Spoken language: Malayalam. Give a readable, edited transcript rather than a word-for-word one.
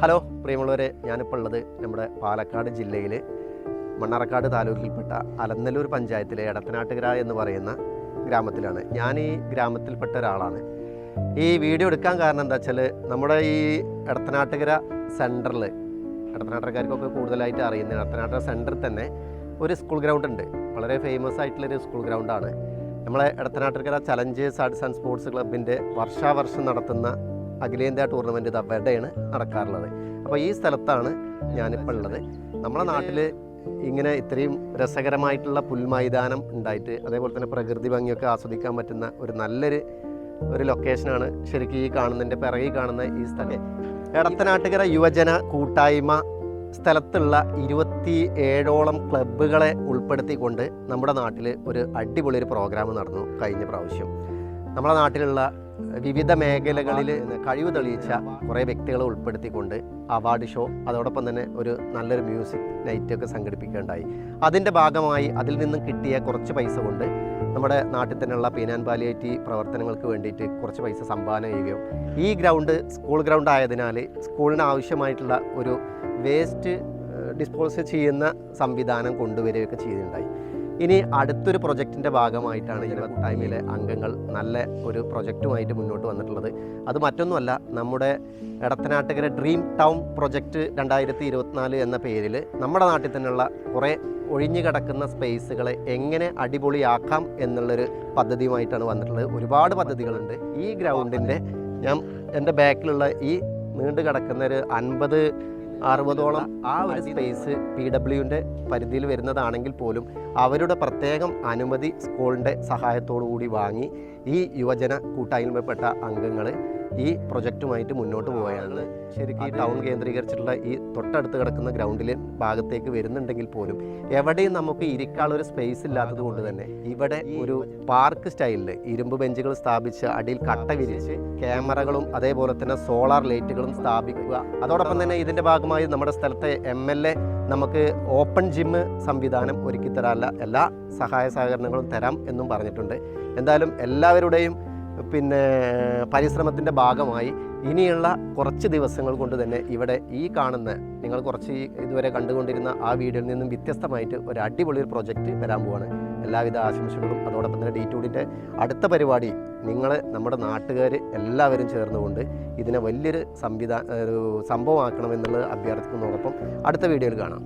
ഹലോ പ്രിയമുള്ളവരെ, ഞാനിപ്പോൾ ഉള്ളത് നമ്മുടെ പാലക്കാട് ജില്ലയിൽ മണ്ണാർക്കാട് താലൂക്കിൽപ്പെട്ട അലനല്ലൂർ പഞ്ചായത്തിലെ എടത്തനാട്ടുകര എന്ന് പറയുന്ന ഗ്രാമത്തിലാണ്. ഞാൻ ഈ ഗ്രാമത്തിൽപ്പെട്ട ഒരാളാണ്. ഈ വീഡിയോ എടുക്കാൻ കാരണം എന്താ വെച്ചാൽ, നമ്മുടെ ഈ എടത്തനാട്ടുകര സെൻറ്ററിൽ, എടത്തനാട്ടുകാർക്കൊക്കെ കൂടുതലായിട്ട് അറിയുന്ന എടത്തനാട്ടുകര സെൻറ്ററിൽ തന്നെ ഒരു സ്കൂൾ ഗ്രൗണ്ട് ഉണ്ട്. വളരെ ഫേമസ് ആയിട്ടുള്ളൊരു സ്കൂൾ ഗ്രൗണ്ടാണ്. നമ്മളെ Edathanattukara Challengers arts and sports ക്ലബിൻ്റെ വർഷാവർഷം നടത്തുന്ന അഖിലേന്ത്യാ ടൂർണമെൻറ്റ് ഇത് അവിടെയാണ് നടക്കാറുള്ളത്. അപ്പോൾ ഈ സ്ഥലത്താണ് ഞാനിപ്പോൾ ഉള്ളത്. നമ്മുടെ നാട്ടിൽ ഇങ്ങനെ ഇത്രയും രസകരമായിട്ടുള്ള പുൽമൈതാനം ഉണ്ടായിട്ട്, അതേപോലെ തന്നെ പ്രകൃതി ഭംഗിയൊക്കെ ആസ്വദിക്കാൻ പറ്റുന്ന ഒരു നല്ലൊരു ലൊക്കേഷനാണ് ശരിക്കും ഈ കാണുന്നതിൻ്റെ പിറകിൽ കാണുന്ന ഈ സ്ഥലം. എടത്തനാട്ടുകര യുവജന കൂട്ടായ്മ സ്ഥലത്തുള്ള 27ഓളം ക്ലബ്ബുകളെ ഉൾപ്പെടുത്തിക്കൊണ്ട് നമ്മുടെ നാട്ടിൽ ഒരു അടിപൊളി ഒരു പ്രോഗ്രാം നടന്നു കഴിഞ്ഞ പ്രാവശ്യം. നമ്മുടെ നാട്ടിലുള്ള വിവിധ മേഖലകളിൽ കഴിവ് തെളിയിച്ച കുറേ വ്യക്തികളെ ഉൾപ്പെടുത്തിക്കൊണ്ട് അവാർഡ് ഷോ, അതോടൊപ്പം തന്നെ ഒരു നല്ലൊരു മ്യൂസിക് നൈറ്റൊക്കെ സംഘടിപ്പിക്കുകയുണ്ടായി. അതിൻ്റെ ഭാഗമായി അതിൽ നിന്നും കിട്ടിയ കുറച്ച് പൈസ കൊണ്ട് നമ്മുടെ നാട്ടിൽ തന്നെയുള്ള പീനാൻ പാലിയേറ്റീവ് പ്രവർത്തനങ്ങൾക്ക് വേണ്ടിയിട്ട് കുറച്ച് പൈസ സംഭാവന ചെയ്യുകയും, ഈ ഗ്രൗണ്ട് സ്കൂൾ ഗ്രൗണ്ട് ആയതിനാൽ സ്കൂളിന് ആവശ്യമായിട്ടുള്ള ഒരു വേസ്റ്റ് ഡിസ്പോസ് ചെയ്യുന്ന സംവിധാനം കൊണ്ടുവരികയൊക്കെ ചെയ്തിട്ടുണ്ടായി. ഇനി അടുത്തൊരു പ്രൊജക്റ്റിൻ്റെ ഭാഗമായിട്ടാണ് ഈ കൂട്ടായ്മയിലെ അംഗങ്ങൾ നല്ല ഒരു പ്രൊജക്റ്റുമായിട്ട് മുന്നോട്ട് വന്നിട്ടുള്ളത്. അത് മറ്റൊന്നുമല്ല, നമ്മുടെ എടത്തനാട്ടുകര ഡ്രീം ടൗൺ പ്രൊജക്റ്റ് 2024 എന്ന പേരിൽ നമ്മുടെ നാട്ടിൽ തന്നെയുള്ള കുറേ ഒഴിഞ്ഞു കിടക്കുന്ന സ്പേസുകളെ എങ്ങനെ അടിപൊളിയാക്കാം എന്നുള്ളൊരു പദ്ധതിയുമായിട്ടാണ് വന്നിട്ടുള്ളത്. ഒരുപാട് പദ്ധതികളുണ്ട്. ഈ ഗ്രൗണ്ടിൻ്റെ എൻ്റെ ബാക്കിലുള്ള ഈ നീണ്ടു കിടക്കുന്ന ഒരു 50-60ഓളം ആ ഒരു സ്പേസ് PWൻ്റെ പരിധിയിൽ വരുന്നതാണെങ്കിൽ പോലും അവരുടെ പ്രത്യേകം അനുമതി സ്കൂളിൻ്റെ സഹായത്തോടു കൂടി വാങ്ങി ഈ യുവജന കൂട്ടായ്മപ്പെട്ട അംഗങ്ങൾ ഈ പ്രൊജക്റ്റുമായിട്ട് മുന്നോട്ട് പോവുകയാണ്. ശരിക്കും ഈ ടൗൺ കേന്ദ്രീകരിച്ചിട്ടുള്ള ഈ തൊട്ടടുത്ത് കിടക്കുന്ന ഗ്രൗണ്ടിൽ ഭാഗത്തേക്ക് വരുന്നുണ്ടെങ്കിൽ പോലും എവിടെയും നമുക്ക് ഇരിക്കാനുള്ളൊരു സ്പേസ് ഇല്ലാത്തത് കൊണ്ട് തന്നെ ഇവിടെ ഒരു പാർക്ക് സ്റ്റൈലിൽ ഇരുമ്പ് ബെഞ്ചുകൾ സ്ഥാപിച്ച് അടിയിൽ കട്ട വിരിച്ച് ക്യാമറകളും അതേപോലെ തന്നെ സോളാർ ലൈറ്റുകളും സ്ഥാപിക്കുക. അതോടൊപ്പം തന്നെ ഇതിൻ്റെ ഭാഗമായി നമ്മുടെ സ്ഥലത്തെ MLA നമുക്ക് ഓപ്പൺ ജിമ്മ് സംവിധാനം ഒരുക്കി തരാനുള്ള എല്ലാ സഹായ സഹകരണങ്ങളും തരാം എന്നും പറഞ്ഞിട്ടുണ്ട്. എന്തായാലും എല്ലാവരുടെയും പരിശ്രമത്തിൻ്റെ ഭാഗമായി ഇനിയുള്ള കുറച്ച് ദിവസങ്ങൾ കൊണ്ട് തന്നെ ഇവിടെ ഈ കാണുന്ന നിങ്ങൾ കുറച്ച് ഇതുവരെ കണ്ടുകൊണ്ടിരുന്ന ആ വീഡിയോയിൽ നിന്നും വ്യത്യസ്തമായിട്ട് ഒരു അടിപൊളി ഒരു പ്രൊജക്റ്റ് വരാൻ പോവാണ്. എല്ലാവിധ ആശംസകളും. അതോടൊപ്പം തന്നെ D2ഡിൻ്റെ അടുത്ത പരിപാടി നമ്മുടെ നാട്ടുകാർ എല്ലാവരും ചേർന്നുകൊണ്ട് ഇതിനെ വലിയൊരു സംഭവമാക്കണമെന്നുള്ളത് അഭ്യർത്ഥിക്കുന്നതോടൊപ്പം അടുത്ത വീഡിയോയിൽ കാണാം.